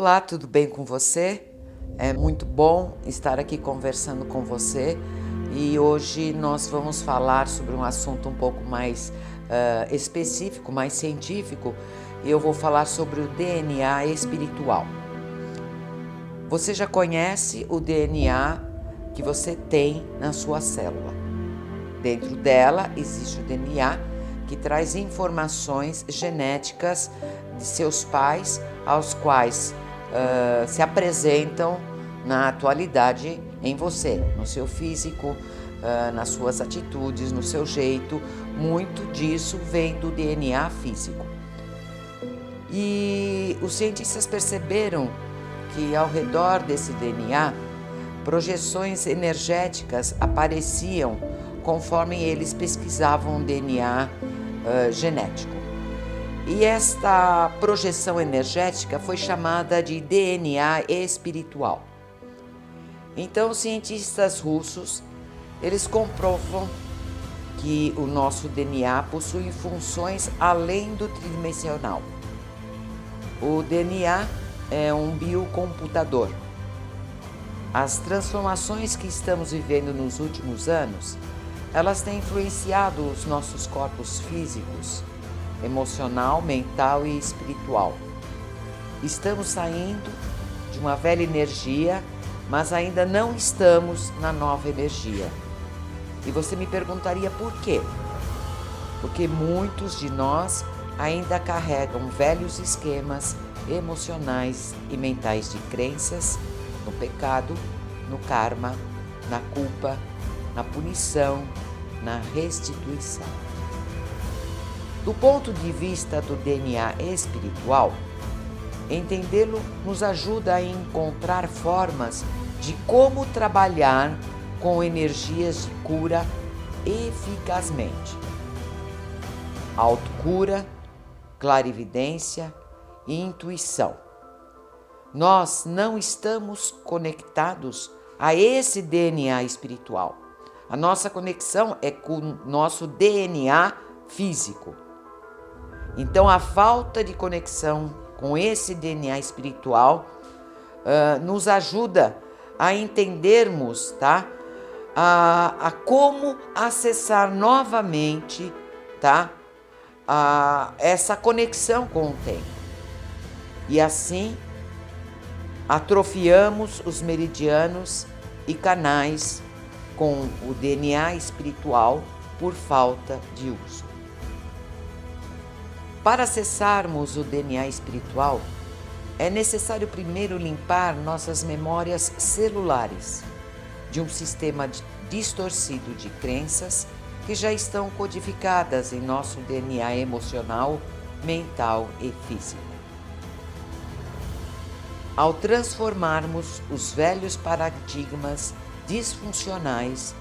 Olá, tudo bem com você? É muito bom estar aqui conversando com você e hoje nós vamos falar sobre um assunto um pouco mais específico, mais científico, e eu vou falar sobre o DNA espiritual. Você já conhece o DNA que você tem na sua célula. Dentro dela existe o DNA que traz informações genéticas de seus pais, aos quais se apresentam na atualidade em você, no seu físico, nas suas atitudes, no seu jeito. Muito disso vem do DNA físico. E os cientistas perceberam que ao redor desse DNA, projeções energéticas apareciam conforme eles pesquisavam o DNA genético. E esta projeção energética foi chamada de DNA espiritual. Então, os cientistas russos, eles comprovam que o nosso DNA possui funções além do tridimensional. O DNA é um biocomputador. As transformações que estamos vivendo nos últimos anos, elas têm influenciado os nossos corpos físicos, emocional, mental e espiritual. Estamos saindo de uma velha energia, mas ainda não estamos na nova energia. E você me perguntaria por quê? Porque muitos de nós ainda carregam velhos esquemas emocionais e mentais de crenças no pecado, no karma, na culpa, na punição, na restituição. Do ponto de vista do DNA espiritual, entendê-lo nos ajuda a encontrar formas de como trabalhar com energias de cura eficazmente. Autocura, clarividência e intuição. Nós não estamos conectados a esse DNA espiritual. A nossa conexão é com o nosso DNA físico. Então, a falta de conexão com esse DNA espiritual nos ajuda a entendermos, tá? A como acessar novamente, tá? Essa conexão com o tempo. E assim, atrofiamos os meridianos e canais com o DNA espiritual por falta de uso. Para acessarmos o DNA espiritual, é necessário primeiro limpar nossas memórias celulares de um sistema distorcido de crenças que já estão codificadas em nosso DNA emocional, mental e físico. Ao transformarmos os velhos paradigmas disfuncionais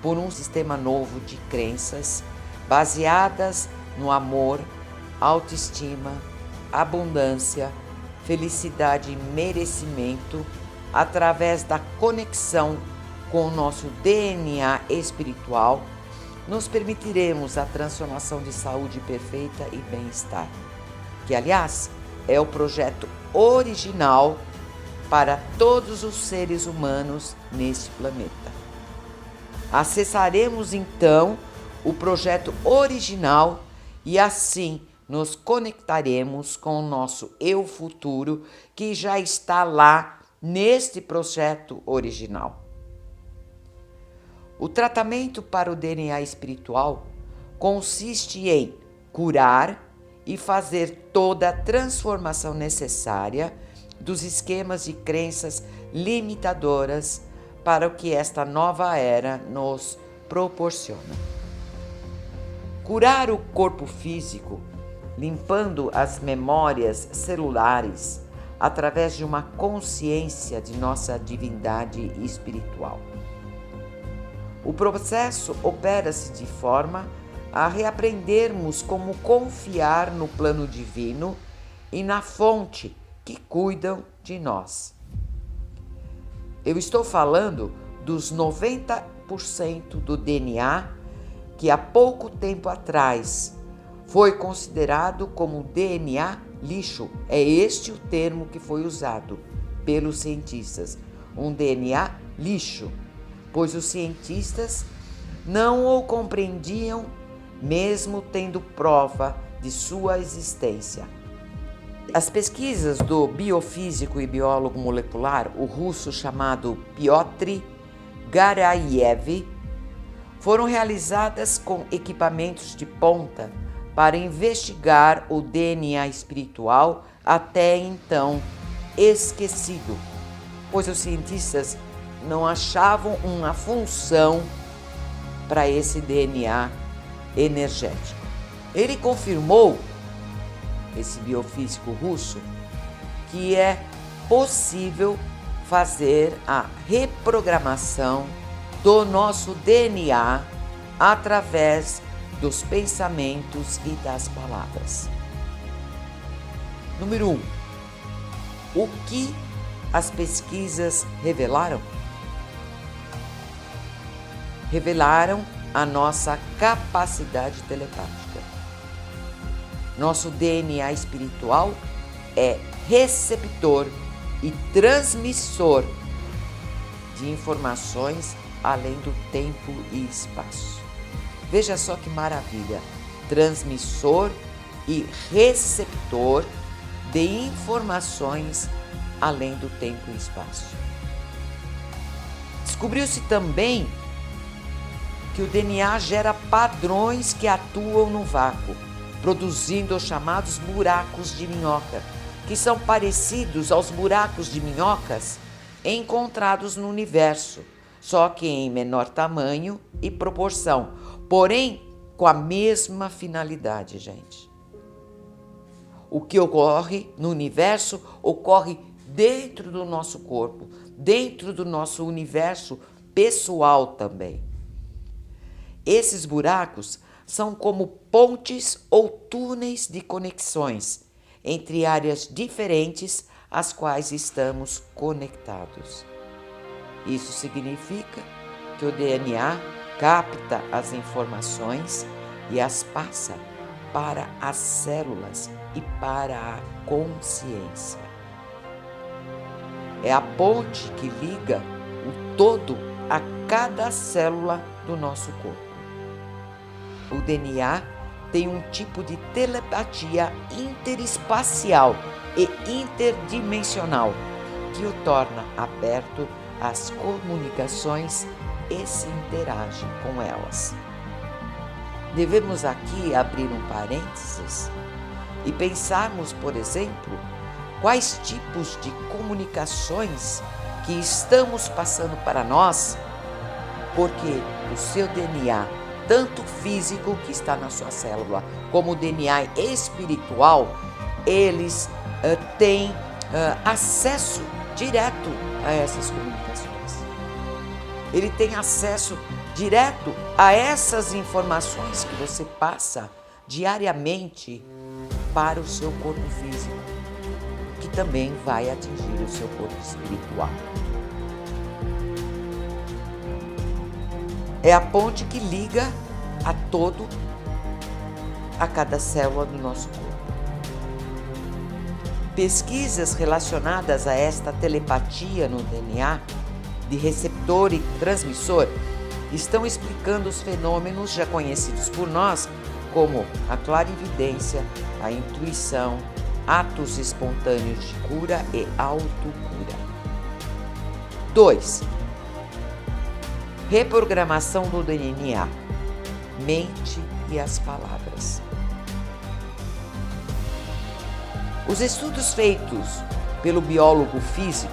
por um sistema novo de crenças baseadas no amor, autoestima, abundância, felicidade e merecimento, através da conexão com o nosso DNA espiritual, nos permitiremos a transformação de saúde perfeita e bem-estar, que, aliás, é o projeto original para todos os seres humanos neste planeta. Acessaremos então o projeto original e assim nos conectaremos com o nosso eu futuro, que já está lá neste projeto original. O tratamento para o DNA espiritual consiste em curar e fazer toda a transformação necessária dos esquemas de crenças limitadoras para o que esta nova era nos proporciona. Curar o corpo físico, limpando as memórias celulares através de uma consciência de nossa divindade espiritual. O processo opera-se de forma a reaprendermos como confiar no plano divino e na fonte que cuidam de nós. Eu estou falando dos 90% do DNA que há pouco tempo atrás foi considerado como DNA lixo. É este o termo que foi usado pelos cientistas, um DNA lixo, pois os cientistas não o compreendiam, mesmo tendo prova de sua existência. As pesquisas do biofísico e biólogo molecular, o russo chamado Piotr Garaiev, foram realizadas com equipamentos de ponta para investigar o DNA espiritual até então esquecido, pois os cientistas não achavam uma função para esse DNA energético. Ele confirmou, esse biofísico russo, que é possível fazer a reprogramação do nosso DNA através dos pensamentos e das palavras. Número 1. O que as pesquisas revelaram? Revelaram a nossa capacidade telepática. Nosso DNA espiritual é receptor e transmissor de informações além do tempo e espaço. Veja só que maravilha! Transmissor e receptor de informações além do tempo e espaço. Descobriu-se também que o DNA gera padrões que atuam no vácuo, produzindo os chamados buracos de minhoca, que são parecidos aos buracos de minhocas encontrados no universo, só que em menor tamanho e proporção, porém com a mesma finalidade, gente. O que ocorre no universo ocorre dentro do nosso corpo, dentro do nosso universo pessoal também. Esses buracos são como pontes ou túneis de conexões entre áreas diferentes às quais estamos conectados. Isso significa que o DNA capta as informações e as passa para as células e para a consciência. É a ponte que liga o todo a cada célula do nosso corpo. O DNA tem um tipo de telepatia interespacial e interdimensional que o torna aberto às comunicações e se interage com elas. Devemos aqui abrir um parênteses e pensarmos, por exemplo, quais tipos de comunicações que estamos passando para nós, porque o seu DNA, tanto físico que está na sua célula, como o DNA espiritual, eles têm acesso direto a essas comunicações. Ele tem acesso direto a essas informações que você passa diariamente para o seu corpo físico, que também vai atingir o seu corpo espiritual. É a ponte que liga a cada célula do nosso corpo. Pesquisas relacionadas a esta telepatia no DNA, de receptor e transmissor, estão explicando os fenômenos já conhecidos por nós, como a clarividência, a intuição, atos espontâneos de cura e autocura. 2. Reprogramação do DNA, mente e as palavras. Os estudos feitos pelo biólogo físico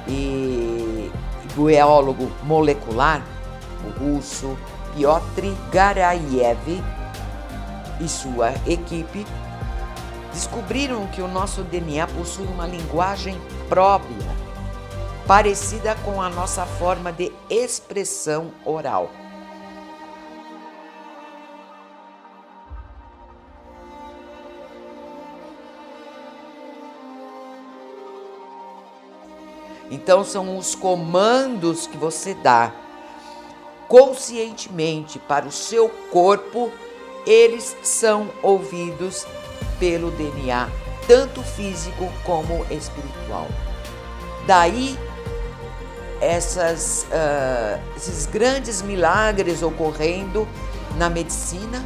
e biólogo molecular, o russo Piotr Garaiev e sua equipe, descobriram que o nosso DNA possui uma linguagem própria, parecida com a nossa forma de expressão oral. Então, são os comandos que você dá conscientemente para o seu corpo eles são ouvidos pelo DNA, tanto físico como espiritual. Daí, esses grandes milagres ocorrendo na medicina,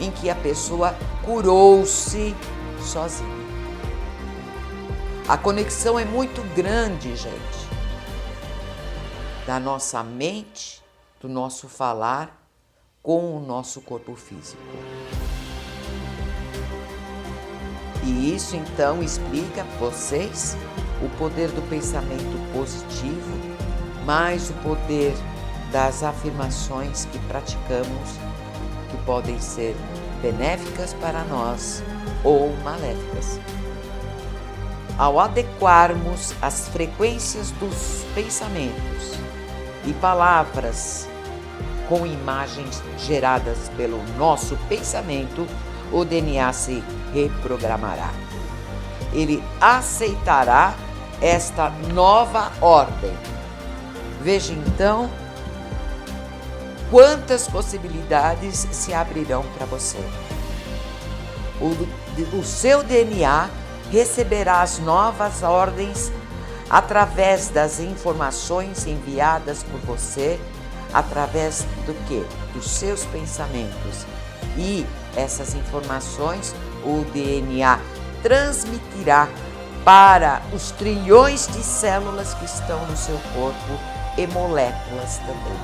em que a pessoa curou-se sozinha. A conexão é muito grande, gente, da nossa mente, do nosso falar com o nosso corpo físico. E isso então explica a vocês o poder do pensamento positivo, mais o poder das afirmações que praticamos, que podem ser benéficas para nós ou maléficas. Ao adequarmos as frequências dos pensamentos e palavras com imagens geradas pelo nosso pensamento, o DNA se reprogramará. Ele aceitará esta nova ordem. Veja então quantas possibilidades se abrirão para você. O seu DNA receberá as novas ordens através das informações enviadas por você, através do quê? Dos seus pensamentos. E essas informações o DNA transmitirá para os trilhões de células que estão no seu corpo e moléculas também.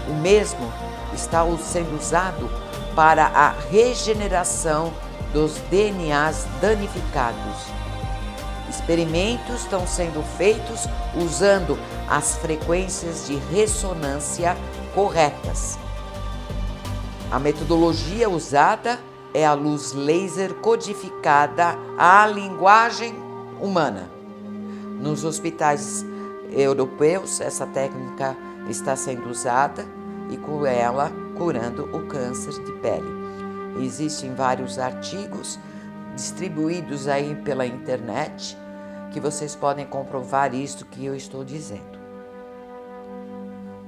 O mesmo está sendo usado para a regeneração dos DNAs danificados. Experimentos estão sendo feitos usando as frequências de ressonância corretas. A metodologia usada é a luz laser codificada à linguagem humana. Nos hospitais europeus, essa técnica está sendo usada e com ela curando o câncer de pele. Existem vários artigos distribuídos aí pela internet que vocês podem comprovar isto que eu estou dizendo.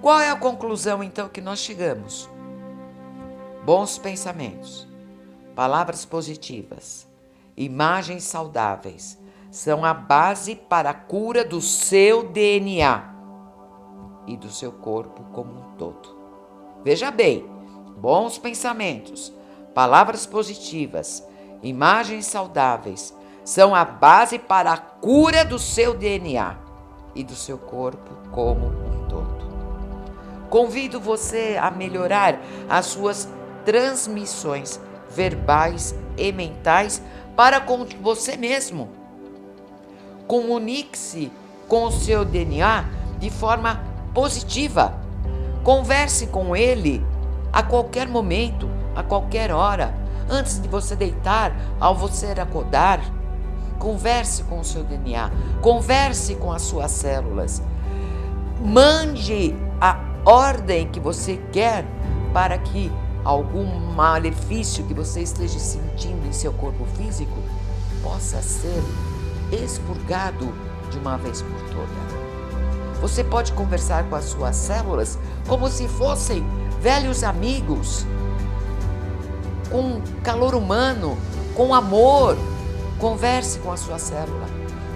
Qual é a conclusão então que nós chegamos? Bons pensamentos, palavras positivas, imagens saudáveis são a base para a cura do seu DNA e do seu corpo como um todo. Veja bem, bons pensamentos, palavras positivas, imagens saudáveis são a base para a cura do seu DNA e do seu corpo como um todo. Convido você a melhorar as suas transmissões verbais e mentais para com você mesmo. Comunique-se com o seu DNA de forma positiva. Converse com ele a qualquer momento, a qualquer hora, antes de você deitar, ao você acordar. Converse com o seu DNA, converse com as suas células. Mande a ordem que você quer para que algum malefício que você esteja sentindo em seu corpo físico possa ser expurgado de uma vez por toda. Você pode conversar com as suas células como se fossem velhos amigos, com calor humano, com amor. Converse com a sua célula.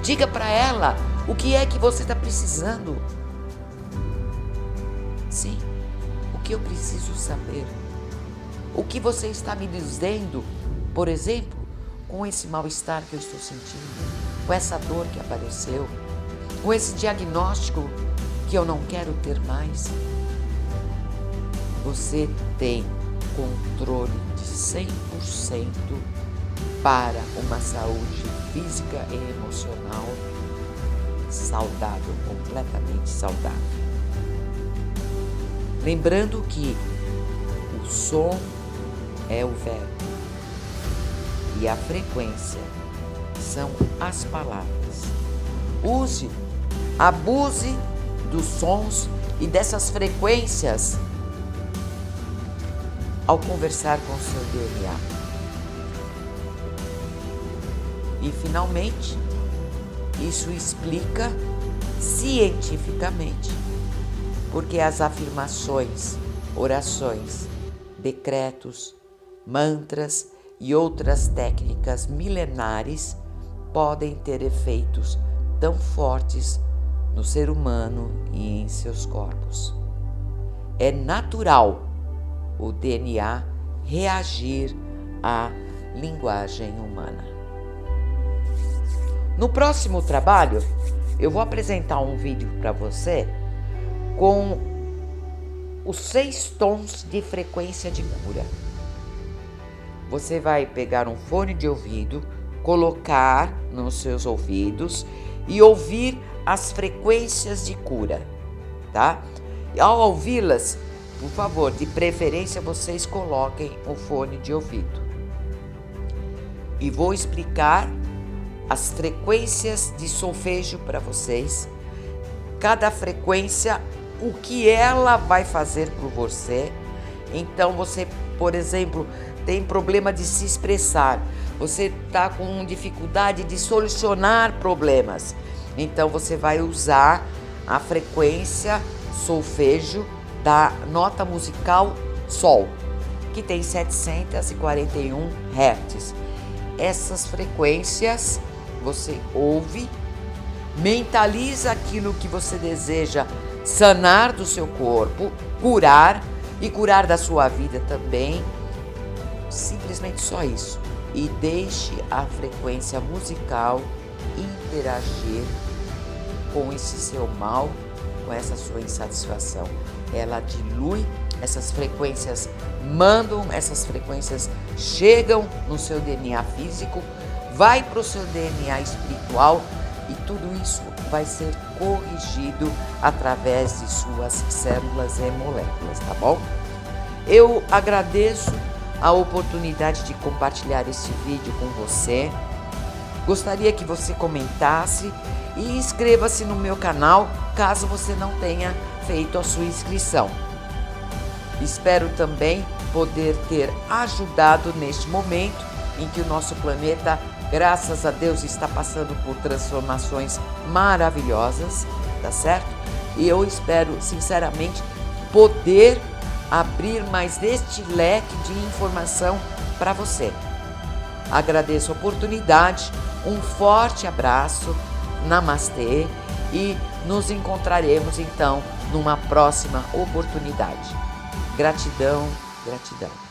Diga para ela o que é que você está precisando. Sim, o que eu preciso saber. O que você está me dizendo, por exemplo, com esse mal-estar que eu estou sentindo, com essa dor que apareceu, com esse diagnóstico que eu não quero ter mais. Você tem controle de 100% para uma saúde física e emocional saudável, completamente saudável. Lembrando que o som é o verbo e a frequência são as palavras. Abuse dos sons e dessas frequências ao conversar com o seu DNA. E, finalmente, isso explica cientificamente porque as afirmações, orações, decretos, mantras e outras técnicas milenares podem ter efeitos tão fortes no ser humano e em seus corpos. É natural o DNA reagir à linguagem humana. No próximo trabalho, eu vou apresentar um vídeo para você com os 6 tons de frequência de cura. Você vai pegar um fone de ouvido, colocar nos seus ouvidos e ouvir as frequências de cura, tá? E ao ouvi-las, por favor, de preferência vocês coloquem o fone de ouvido. E vou explicar as frequências de solfejo para vocês. Cada frequência, o que ela vai fazer por você. Então você, por exemplo, tem problema de se expressar, você está com dificuldade de solucionar problemas. Então você vai usar a frequência solfejo da nota musical Sol, que tem 741 Hz. Essas frequências você ouve, mentaliza aquilo que você deseja sanar do seu corpo, curar e curar da sua vida também. Simplesmente só isso. E deixe a frequência musical interagir com esse seu mal, com essa sua insatisfação. Ela dilui, essas frequências essas frequências chegam no seu DNA físico, vai para o seu DNA espiritual e tudo isso vai ser corrigido através de suas células e moléculas, tá bom? Eu agradeço a oportunidade de compartilhar este vídeo com você. Gostaria que você comentasse e inscreva-se no meu canal caso você não tenha feito a sua inscrição. Espero também poder ter ajudado neste momento em que o nosso planeta, graças a Deus, está passando por transformações maravilhosas, tá certo? E eu espero, sinceramente, poder abrir mais este leque de informação para você. Agradeço a oportunidade, um forte abraço, namastê e nos encontraremos então numa próxima oportunidade. Gratidão, gratidão.